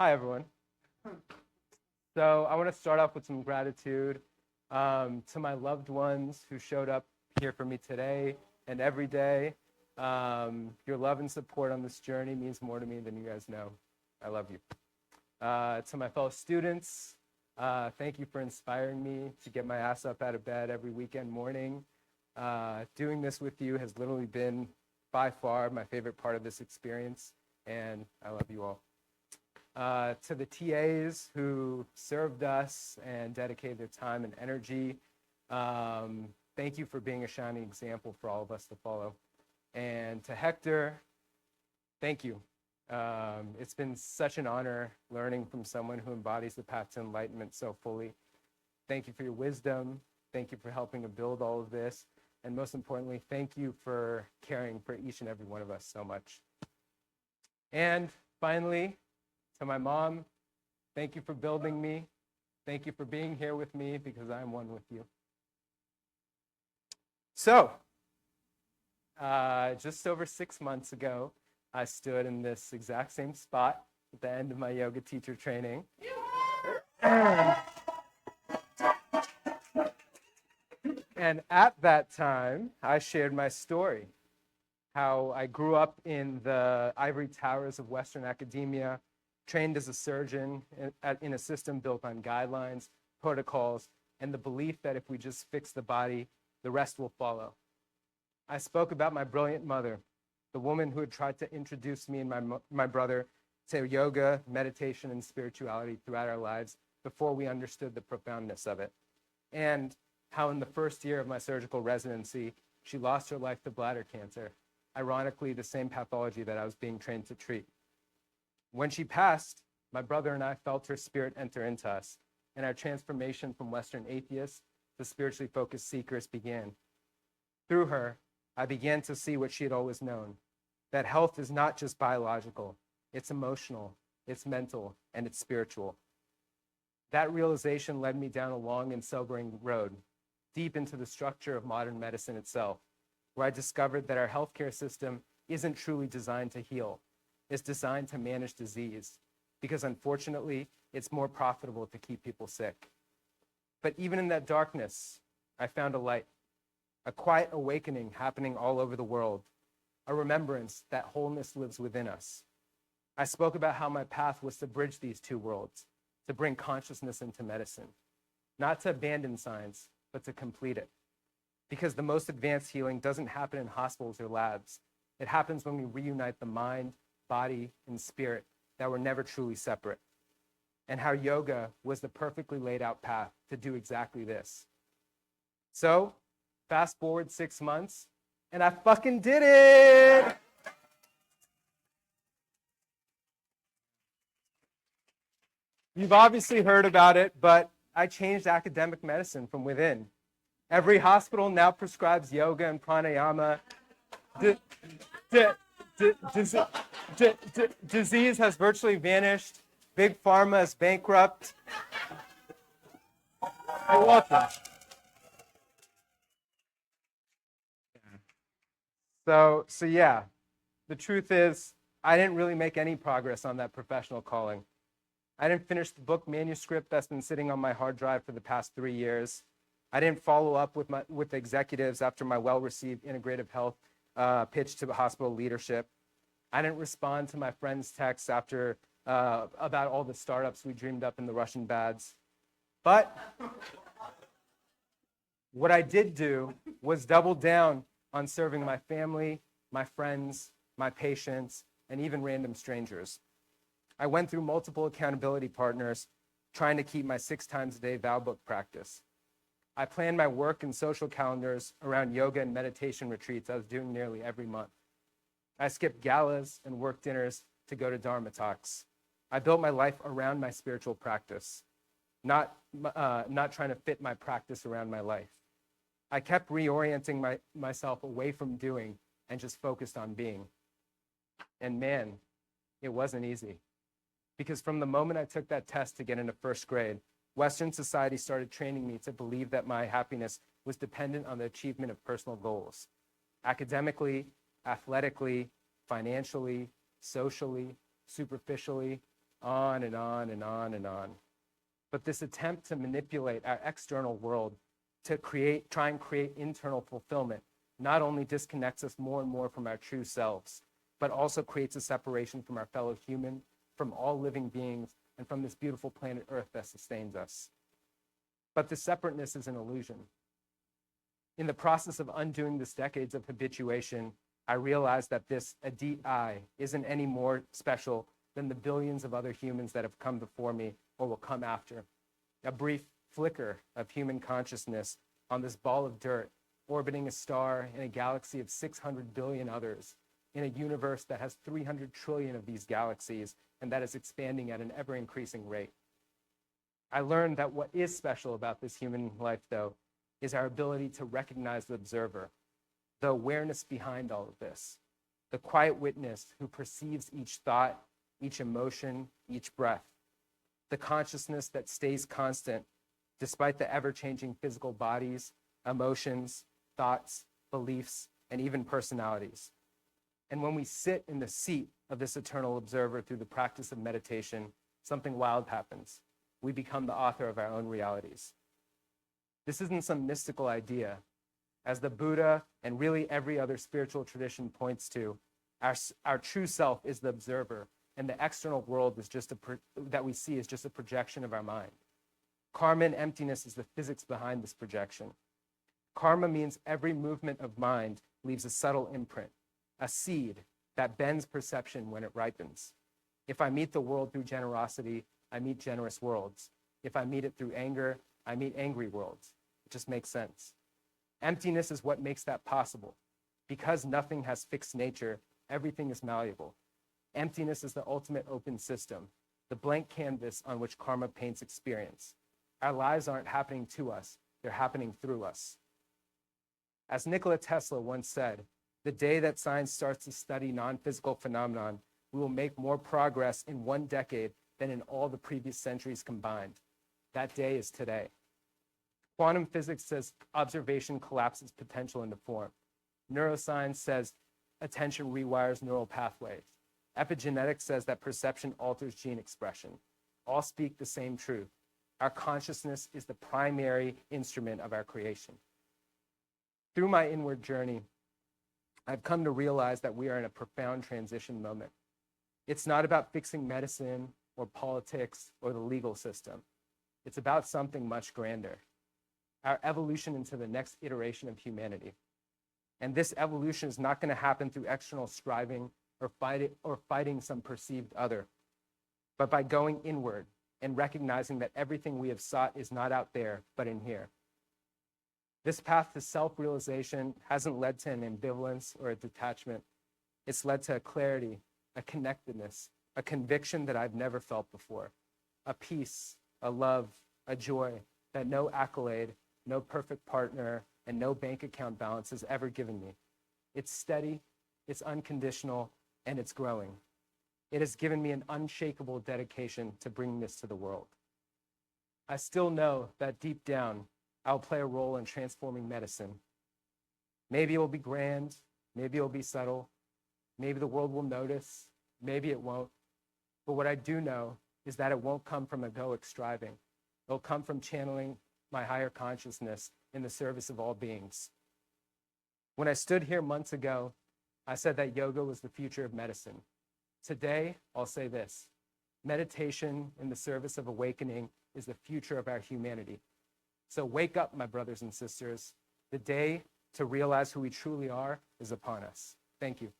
Hi, everyone. So I want to start off with some gratitude to my loved ones who showed up here for me today and every day. Your love and support on this journey means more to me than you guys know. I love you. To my fellow students, thank you for inspiring me to get my ass up out of bed every weekend morning. Doing this with you has literally been by far my favorite part of this experience, and I love you all. To the TAs who served us and dedicated their time and energy, thank you for being a shining example for all of us to follow. And to Hector, thank you. It's been such an honor learning from someone who embodies the path to enlightenment so fully. Thank you for your wisdom. Thank you for helping to build all of this. And most importantly, thank you for caring for each and every one of us so much. And finally, to my mom, thank you for building me. Thank you for being here with me because I'm one with you. So, just over 6 months ago, I stood in this exact same spot at the end of my yoga teacher training. And at that time, I shared my story, how I grew up in the ivory towers of Western academia, trained as a surgeon in a system built on guidelines, protocols, and the belief that if we just fix the body, the rest will follow. I spoke about my brilliant mother, the woman who had tried to introduce me and my brother to yoga, meditation, and spirituality throughout our lives before we understood the profoundness of it. And how in the first year of my surgical residency, she lost her life to bladder cancer, ironically the same pathology that I was being trained to treat. When she passed, my brother and I felt her spirit enter into us, and our transformation from Western atheists to spiritually focused seekers began. Through her, I began to see what she had always known, that health is not just biological, it's emotional, it's mental, and it's spiritual. That realization led me down a long and sobering road, deep into the structure of modern medicine itself, where I discovered that our healthcare system isn't truly designed to heal. It's designed to manage disease, because unfortunately, it's more profitable to keep people sick. But even in that darkness, I found a light, a quiet awakening happening all over the world, a remembrance that wholeness lives within us. I spoke about how my path was to bridge these two worlds, to bring consciousness into medicine, not to abandon science, but to complete it. Because the most advanced healing doesn't happen in hospitals or labs. It happens when we reunite the mind, body, and spirit that were never truly separate. And how yoga was the perfectly laid out path to do exactly this. So, fast forward 6 months, and I fucking did it! You've obviously heard about it, but I changed academic medicine from within. Every hospital now prescribes yoga and pranayama. Disease has virtually vanished. Big pharma is bankrupt. You're welcome. So yeah, the truth is, I didn't really make any progress on that professional calling. I didn't finish the book manuscript that's been sitting on my hard drive for the past 3 years. I didn't follow up with the executives after my well-received integrative health pitch to the hospital leadership. I didn't respond to my friends' texts after about all the startups we dreamed up in the Russian bads. But what I did do was double down on serving my family, my friends, my patients, and even random strangers. I went through multiple accountability partners trying to keep my 6 times a day vow book practice. I planned my work and social calendars around yoga and meditation retreats I was doing nearly every month. I skipped galas and work dinners to go to Dharma talks. I built my life around my spiritual practice, not trying to fit my practice around my life. I kept reorienting myself away from doing and just focused on being. And man, it wasn't easy. Because from the moment I took that test to get into first grade, Western society started training me to believe that my happiness was dependent on the achievement of personal goals. Academically, athletically, financially, socially, superficially, on and on and on and on. But this attempt to manipulate our external world to try and create internal fulfillment not only disconnects us more and more from our true selves, but also creates a separation from our fellow human, from all living beings, and from this beautiful planet Earth that sustains us. But this separateness is an illusion. In the process of undoing this decades of habituation, I realized that this Adit I isn't any more special than the billions of other humans that have come before me or will come after. A brief flicker of human consciousness on this ball of dirt, orbiting a star in a galaxy of 600 billion others, in a universe that has 300 trillion of these galaxies and that is expanding at an ever-increasing rate. I learned that what is special about this human life, though, is our ability to recognize the observer, the awareness behind all of this, the quiet witness who perceives each thought, each emotion, each breath, the consciousness that stays constant despite the ever-changing physical bodies, emotions, thoughts, beliefs, and even personalities. And when we sit in the seat of this eternal observer through the practice of meditation, something wild happens. We become the author of our own realities. This isn't some mystical idea. As the Buddha and really every other spiritual tradition points to, our true self is the observer, and the external world is that we see is just a projection of our mind. Karma and emptiness is the physics behind this projection. Karma means every movement of mind leaves a subtle imprint, a seed that bends perception when it ripens. If I meet the world through generosity, I meet generous worlds. If I meet it through anger, I meet angry worlds. It just makes sense. Emptiness is what makes that possible. Because nothing has fixed nature, everything is malleable. Emptiness is the ultimate open system, the blank canvas on which karma paints experience. Our lives aren't happening to us, they're happening through us. As Nikola Tesla once said, the day that science starts to study non-physical phenomenon, we will make more progress in 1 decade than in all the previous centuries combined. That day is today. Quantum physics says observation collapses potential into form. Neuroscience says attention rewires neural pathways. Epigenetics says that perception alters gene expression. All speak the same truth. Our consciousness is the primary instrument of our creation. Through my inward journey, I've come to realize that we are in a profound transition moment. It's not about fixing medicine or politics or the legal system. It's about something much grander, our evolution into the next iteration of humanity. And this evolution is not going to happen through external striving or fighting some perceived other, but by going inward and recognizing that everything we have sought is not out there, but in here. This path to self-realization hasn't led to an ambivalence or a detachment. It's led to a clarity, a connectedness, a conviction that I've never felt before, a peace, a love, a joy that no accolade, no perfect partner, and no bank account balance has ever given me. It's steady, it's unconditional, and it's growing. It has given me an unshakable dedication to bringing this to the world. I still know that deep down, I'll play a role in transforming medicine. Maybe it will be grand, maybe it will be subtle, maybe the world will notice, maybe it won't. But what I do know is that it won't come from egoic striving. It'll come from channeling my higher consciousness in the service of all beings. When I stood here months ago, I said that yoga was the future of medicine. Today, I'll say this: meditation in the service of awakening is the future of our humanity. So wake up, my brothers and sisters. The day to realize who we truly are is upon us. Thank you.